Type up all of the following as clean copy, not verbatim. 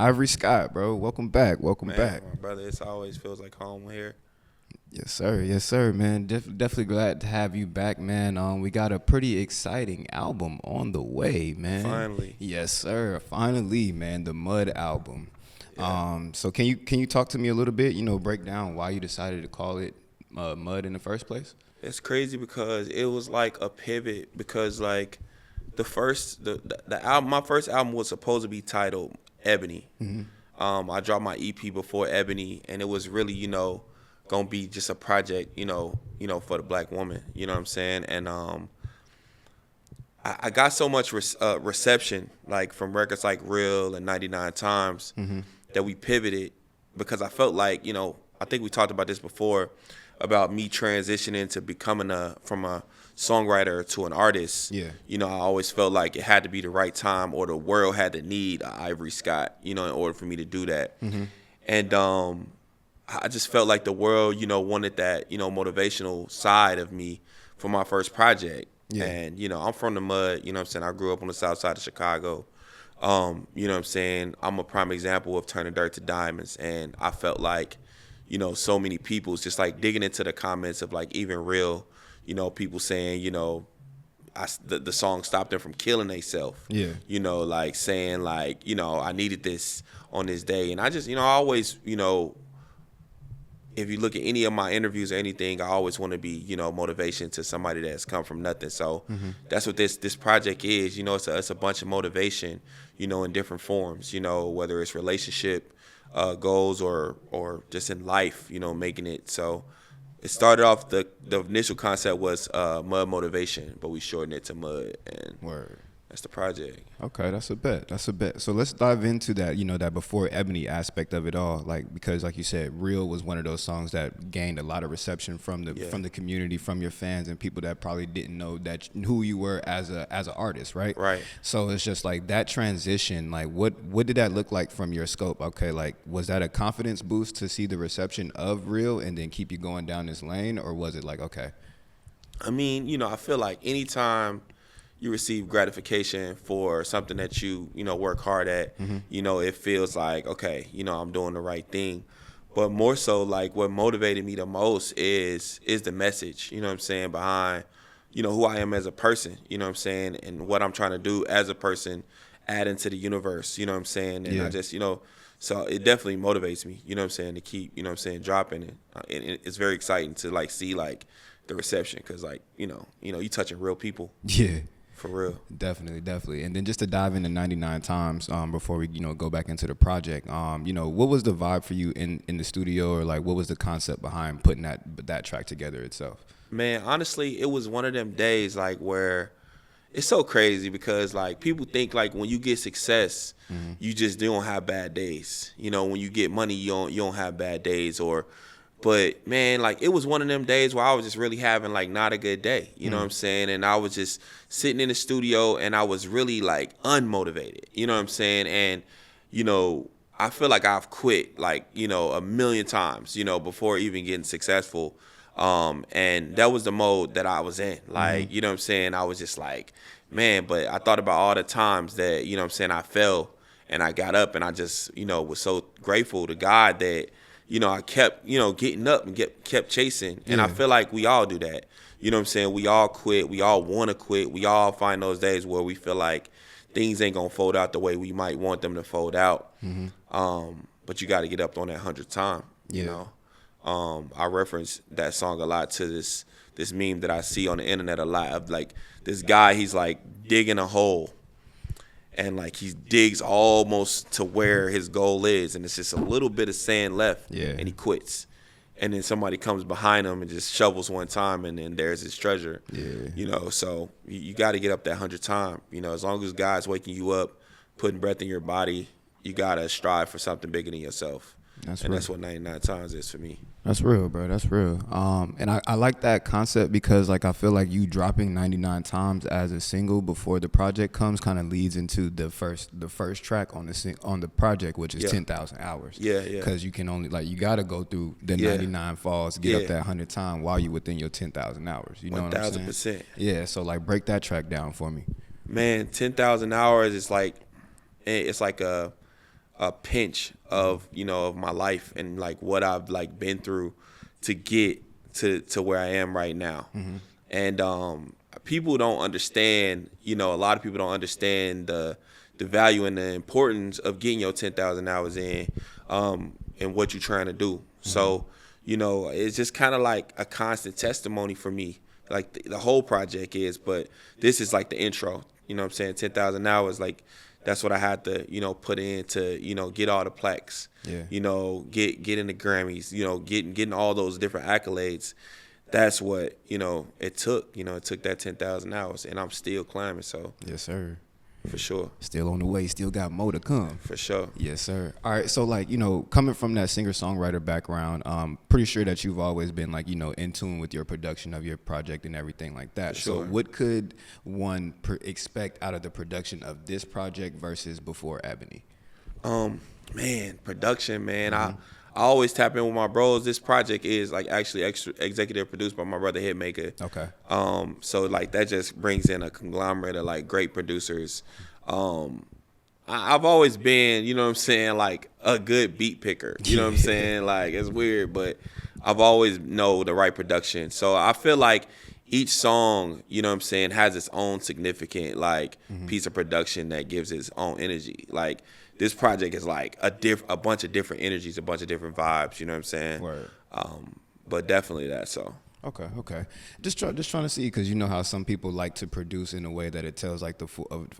Ivory Scott, bro. Welcome back. Welcome back. My brother, it always feels like home here. Yes, sir. Yes, sir, man. Definitely glad to have you back, man. We got a pretty exciting album on the way, man. Finally. Yes, sir. Finally, man. The M.U.D album. Yeah. So can you talk to me a little bit? break down why you decided to call it M.U.D in the first place? It's crazy because it was like a pivot because like the album, my first album was supposed to be titled Ebony. I dropped my EP before Ebony, and it was really gonna be just a project for the black woman. You know what I'm saying? And I got so much reception like from records like Real and 99 Times that we pivoted because I felt like I think we talked about this before about me transitioning to becoming from a songwriter to an artist. Yeah. I always felt like it had to be the right time or the world had to need a Ivory Scott, in order for me to do that. And I just felt like the world, wanted that, motivational side of me for my first project. Yeah. And, I'm from the mud, you know what I'm saying? I grew up on the south side of Chicago. You know what I'm saying? I'm a prime example of turning dirt to diamonds. And I felt like, so many people's just like digging into the comments of like even Real, people saying, the song stopped them from killing themselves. Yeah. Like saying like, I needed this on this day. And I just, I always, if you look at any of my interviews or anything, I always want to be, motivation to somebody that's come from nothing. So that's what this project is. It's a bunch of motivation, in different forms, whether it's relationship goals or just in life, making it. So it started off, the initial concept was M.U.D motivation, but we shortened it to M.U.D, and Word. that's the project. Okay, that's a bet. So let's dive into that, that before Ebony aspect of it all, because like you said, Real was one of those songs that gained a lot of reception from the community, from your fans, and people that probably didn't know who you were as an artist, right? Right. So it's just like that transition, like what did that look like from your scope? Okay, like was that a confidence boost to see the reception of Real and then keep you going down this lane, or was it like, okay? I mean, I feel like anytime you receive gratification for something that you work hard at, it feels like, okay, I'm doing the right thing. But more so, like, what motivated me the most is the message, what I'm saying, behind, who I am as a person, what I'm saying, and what I'm trying to do as a person, add into the universe, what I'm saying. And I just, so it definitely motivates me, what I'm saying, to keep, dropping it. And it's very exciting to, like, see, like, the reception, because, like, you touching real people. Yeah. For real. Definitely. And then just to dive into 99 Times before we, go back into the project, what was the vibe for you in the studio, or like what was the concept behind putting that track together itself? Man, honestly, it was one of them days like where it's so crazy because like people think like when you get success, you just don't have bad days. When you get money, you don't have bad days. But man, like it was one of them days where I was just really having like not a good day. You know what I'm saying? And I was just sitting in the studio and I was really like unmotivated. You know what I'm saying? And, I feel like I've quit like, a million times, before even getting successful. And that was the mode that I was in. Like, you know what I'm saying? I was just like, man, but I thought about all the times that, what I'm saying, I fell and I got up and I just, was so grateful to God that, I kept, getting up and kept chasing. And I feel like we all do that. You know what I'm saying? We all quit. We all want to quit. We all find those days where we feel like things ain't going to fold out the way we might want them to fold out. But you got to get up on that 100th time, you know? I reference that song a lot to this meme that I see on the internet a lot of like this guy, he's like digging a hole. And like he digs almost to where his goal is, and it's just a little bit of sand left, and he quits. And then somebody comes behind him and just shovels one time, and then there's his treasure. So you got to get up that 100th time. As long as God's waking you up, putting breath in your body, you got to strive for something bigger than yourself. That's what 99 Times is for me. That's real, bro. That's real. And I like that concept because, like, I feel like you dropping 99 Times as a single before the project comes kind of leads into the first track on the project, which is 10,000 hours. Because you can only you got to go through the 99 falls to get up that 100 time while you're within your 10,000 hours. You know what I'm saying? 1,000%. Yeah. So like break that track down for me. Man, 10,000 hours is like it's like a pinch of, you know, of my life and like what I've like been through to get to where I am right now. And people don't understand, you know, a lot of people don't understand the value and the importance of getting your 10,000 hours in, and what you're trying to do. So, you know, it's just kind of like a constant testimony for me. Like the whole project is, but this is like the intro. You know what I'm saying? 10,000 hours, like that's what I had to, you know, put in to, you know, get all the plaques. Yeah. You know, get in the Grammys. You know, getting all those different accolades. That's what, you know, it took. You know, it took that 10,000 hours, and I'm still climbing. So Yes, sir. for sure, Still on the way. Still got more to come. for sure. Yes, sir. All right. So, like, you know, coming from that singer-songwriter background, pretty sure that you've always been, like, you know, in tune with your production of your project and everything like that. For sure. So what could one expect out of the production of this project versus before Ebony? Man, production, man. I always tap in with my bros. This project is like actually executive produced by my brother Hitmaker. Okay. So like that just brings in a conglomerate of like great producers. I've always been, you know what I'm saying, like a good beat picker. You know what I'm saying? Like it's weird, but I've always know the right production. So I feel like each song, you know what I'm saying, has its own significant like piece of production that gives its own energy. Like this project is like a bunch of different energies, a bunch of different vibes, you know what I'm saying? Word. But definitely that, so. Okay. Just trying to see, because you know how some people like to produce in a way that it tells like the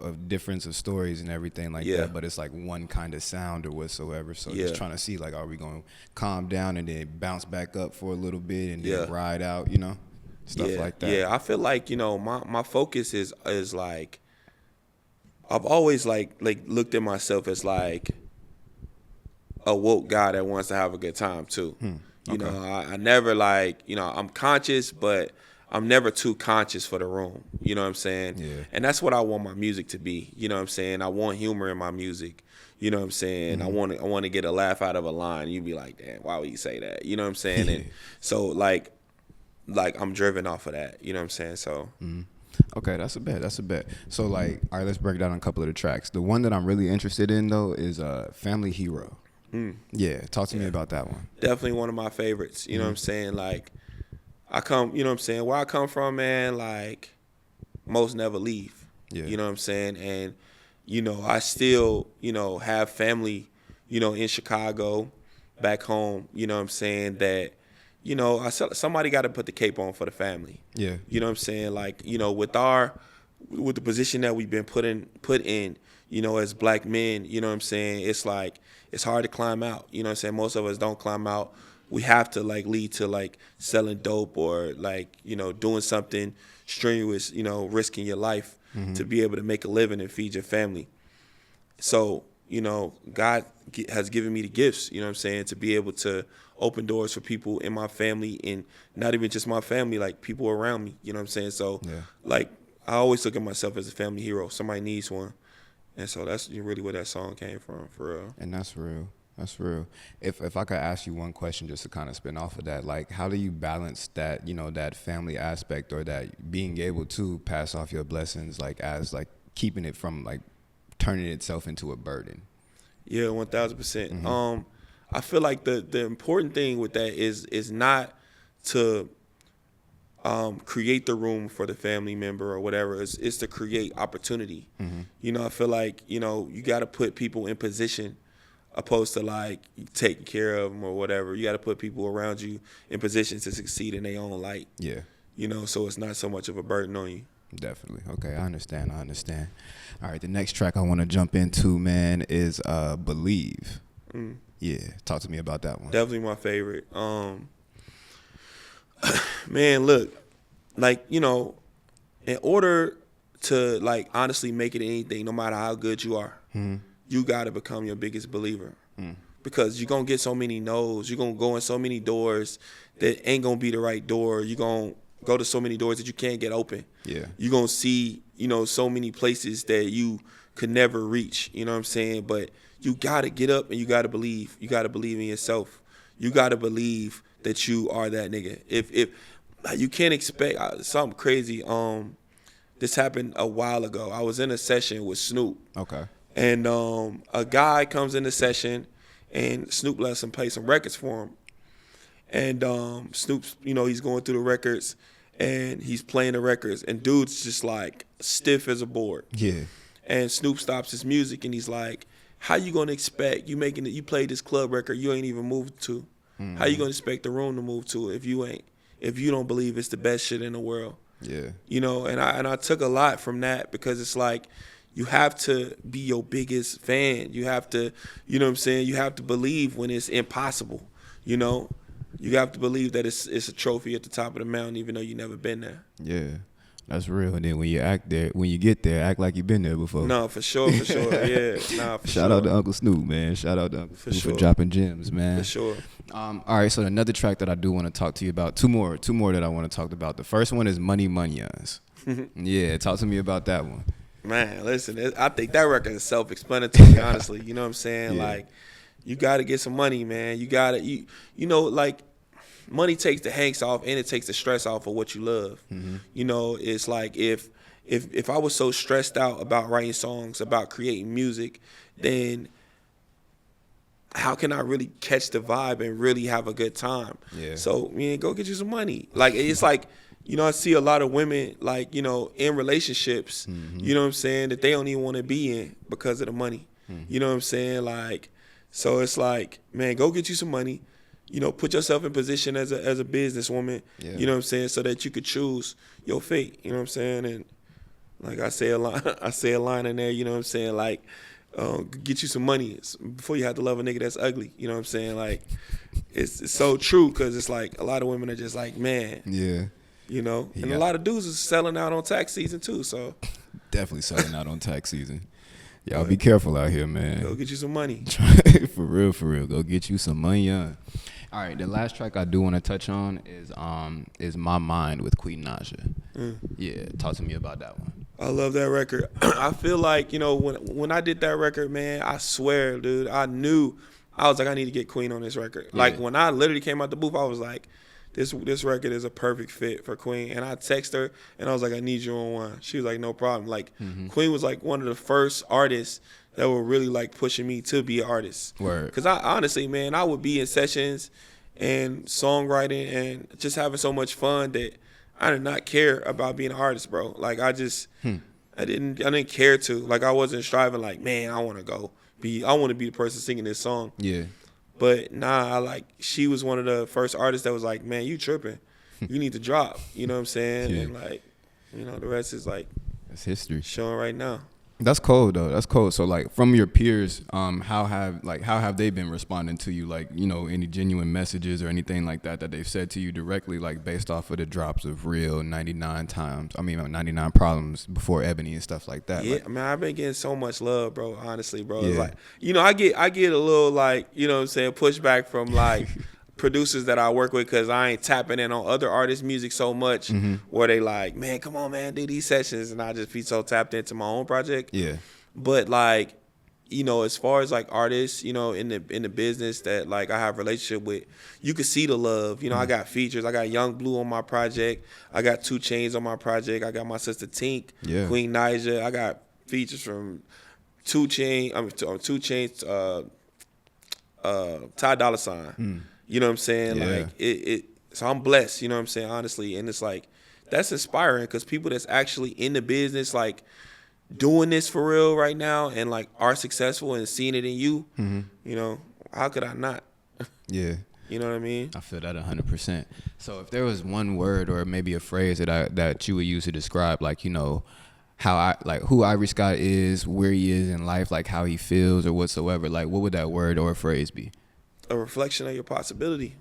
of difference of stories and everything like that, but it's like one kind of sound or whatsoever. So just trying to see, like, are we going to calm down and then bounce back up for a little bit and then ride out, you know, stuff like that. Yeah, I feel like, you know, my focus is like, I've always like looked at myself as like a woke guy that wants to have a good time too. You know, I never like, you know, I'm conscious, but I'm never too conscious for the room. You know what I'm saying? Yeah. And that's what I want my music to be. You know what I'm saying? I want humor in my music. You know what I'm saying? I want to get a laugh out of a line. You'd be like, damn, why would you say that? You know what I'm saying? And so like I'm driven off of that. You know what I'm saying? So. Okay, that's a bet. So, like, all right, let's break down a couple of the tracks. The one that I'm really interested in, though, is Family Hero. Yeah, talk to me about that one. Definitely one of my favorites. You know what I'm saying? Like, you know what I'm saying? Where I come from, man, like, most never leave. Yeah. You know what I'm saying? And, you know, I still, you know, have family, you know, in Chicago, back home, you know what I'm saying, that, you know, somebody got to put the cape on for the family. Yeah. You know what I'm saying? Like, you know, with the position that we've been put in, you know, as black men, you know what I'm saying? It's like, it's hard to climb out. You know what I'm saying? Most of us don't climb out. We have to like lead to like selling dope or like, you know, doing something strenuous, you know, risking your life to be able to make a living and feed your family. So, you know, God has given me the gifts, you know what I'm saying, to be able to open doors for people in my family, and not even just my family, like people around me, you know what I'm saying? So, like, I always look at myself as a family hero. Somebody needs one. And so that's really where that song came from, for real. And that's real. That's real. If I could ask you one question just to kind of spin off of that, like, how do you balance that, you know, that family aspect, or that being able to pass off your blessings, like, as, like, keeping it from, like, turning itself into a burden? Yeah, 1,000%. I feel like the important thing with that is not to create the room for the family member or whatever. It's to create opportunity. You know, I feel like, you know, you got to put people in position opposed to like taking care of them or whatever. You got to put people around you in position to succeed in their own light. Yeah. You know, so it's not so much of a burden on you. Definitely. Okay, I understand. All right, the next track I want to jump into, man, is Believe. Yeah, talk to me about that one. Definitely my favorite. Man, look, like, you know, in order to like honestly make it anything, no matter how good you are, you got to become your biggest believer. Because you're going to get so many no's. You're going to go in so many doors that ain't going to be the right door. You're going to go to so many doors that you can't get open. Yeah. You're going to see, you know, so many places that you could never reach, you know what I'm saying? But you got to get up and you got to believe. You got to believe in yourself. You got to believe that you are that nigga. If you can't expect something crazy. This happened a while ago. I was in a session with Snoop. Okay. And a guy comes in the session, and Snoop lets him play some records for him. And Snoop's, he's going through the records, and he's playing the records, and dude's just like stiff as a board. Yeah. And Snoop stops his music, and he's like, "How you gonna expect you played this club record you ain't even moved to? Mm-hmm. How you gonna expect the room to move to it if you don't believe it's the best shit in the world?" Yeah. And I took a lot from that, because it's like, you have to be your biggest fan. You have to, you have to believe when it's impossible. You have to believe that it's a trophy at the top of the mountain, even though you never been there. Yeah. That's real. And then when you get there, act like you've been there before. No, for sure. Yeah. Shout out to Uncle Snoop, man. Shout out to Uncle Snoop for dropping gems, man. For sure. All right, so another track that I do want to talk to you about, two more that I want to talk about. The first one is Money Munyans. Yeah, talk to me about that one. Man, listen, I think that record is self-explanatory, honestly. You know what I'm saying? Yeah. Like, you got to get some money, man. You got to, like, money takes the hanks off, and it takes the stress off of what you love. Mm-hmm. It's like, if I was so stressed out about writing songs, about creating music, then how can I really catch the vibe and really have a good time? Yeah. So, go get you some money. Like, it's like, I see a lot of women, like, in relationships, Mm-hmm. you know what I'm saying, that they don't even want to be in because of the money. Mm-hmm. You know what I'm saying? Like, so it's like, man, go get you some money. Put yourself in position as a businesswoman, Yeah. you know what I'm saying, so that you could choose your fate, you know what I'm saying? And like I say a line in there, you know what I'm saying, like, get you some money before you have to love a nigga that's ugly, you know what I'm saying? Like, it's so true, because it's like a lot of women are just like, man. Yeah. And a lot of dudes is selling out on tax season too, so. Definitely selling out on tax season. Y'all be careful out here, man. Go get you some money. For real. Go get you some money. All right, the last track I do want to touch on is My Mind with Queen Naja. Yeah, talk to me about that one. I love that record. I feel like, when I did that record, man, I swear, dude, I was like, I need to get Queen on this record. Yeah. Like, when I literally came out the booth, I was like, this record is a perfect fit for Queen. And I texted her, and I was like, I need you on one. She was like, no problem. Like, Queen was like one of the first artists that were really like pushing me to be an artist. Word. Because I honestly, man, I would be in sessions and songwriting and just having so much fun that I did not care about being an artist, bro. Like, I just, I didn't care to. Like, I wasn't striving like, man, I want to be the person singing this song. Yeah. But she was one of the first artists that was like, man, you tripping. You need to drop. You know what I'm saying? Yeah. And like, the rest is like, That's history. showing right now. That's cold though. That's cold. So like, from your peers, how have they been responding to you? Like, any genuine messages or anything like that they've said to you directly, like based off of the drops of Real, 99 Problems before Ebony and stuff like that. Yeah, Like, man, I've been getting so much love, bro. Honestly, bro. Yeah. It's like, I get a little like, what I'm saying, pushback from like producers that I work with, because I ain't tapping in on other artists' music so much, where they like, man, come on, man, do these sessions, and I just be so tapped into my own project. yeah. But like, as far as like artists, in the business that like I have a relationship with, you can see the love. I got features. I got Young Blue on my project. I got 2 Chainz on my project. I got my sister Tink, Yeah. Queen Naja. I got features from 2 Chainz, Ty Dolla $ign. You know what I'm saying? Yeah. Like so I'm blessed, you know what I'm saying, honestly. And it's like, that's inspiring, because people that's actually in the business, like doing this for real right now, and like are successful and seeing it in you, how could I not? Yeah. You know what I mean? I feel that 100%. So if there was one word or maybe a phrase that you would use to describe, like, who Ivory Scott is, where he is in life, like how he feels or whatsoever, like what would that word or phrase be? A reflection of your possibility.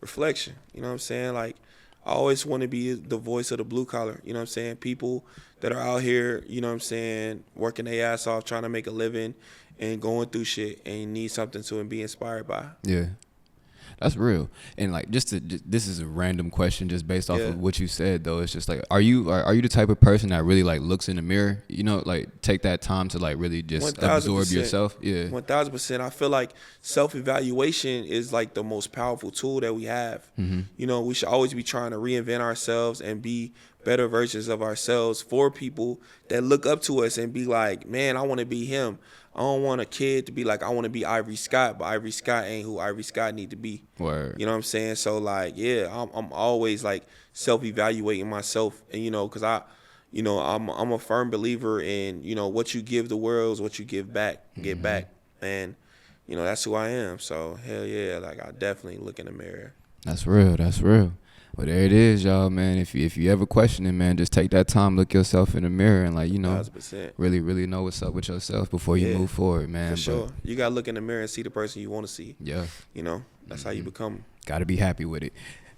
Reflection. You know what I'm saying? Like, I always want to be the voice of the blue collar. You know what I'm saying? People that are out here, you know what I'm saying, working their ass off, trying to make a living and going through shit, and need something to be inspired by. Yeah. That's real. And like, this is a random question just based off of what you said though. It's just like, are you the type of person that really like looks in the mirror, like take that time to like really just 1000%. absorb yourself? Yeah. 1000%. I feel like self-evaluation is like the most powerful tool that we have. We should always be trying to reinvent ourselves and be better versions of ourselves for people that look up to us and be like, man, I want to be him. I don't want a kid to be like, I want to be Ivory Scott, but Ivory Scott ain't who Ivory Scott need to be. Word. You know what I'm saying? So like, yeah, I'm always like self-evaluating myself, and because I'm a firm believer in what you give the world is what you give back, get back, and that's who I am. So hell yeah, like I definitely look in the mirror. That's real. That's real. Well, there it is, y'all, man. If you ever question it, man, just take that time, look yourself in the mirror, and 1,000%. really know what's up with yourself before you move forward, man. For sure, you gotta look in the mirror and see the person you want to see. Yeah. That's how you become. Got to be happy with it.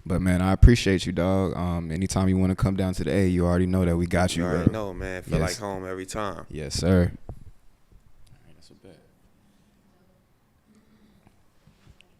But man, I appreciate you, dog. Anytime you want to come down to the A, you already know that we got you, You bro. already know, man. Feel like home every time. Yes, sir. All right, that's a bet.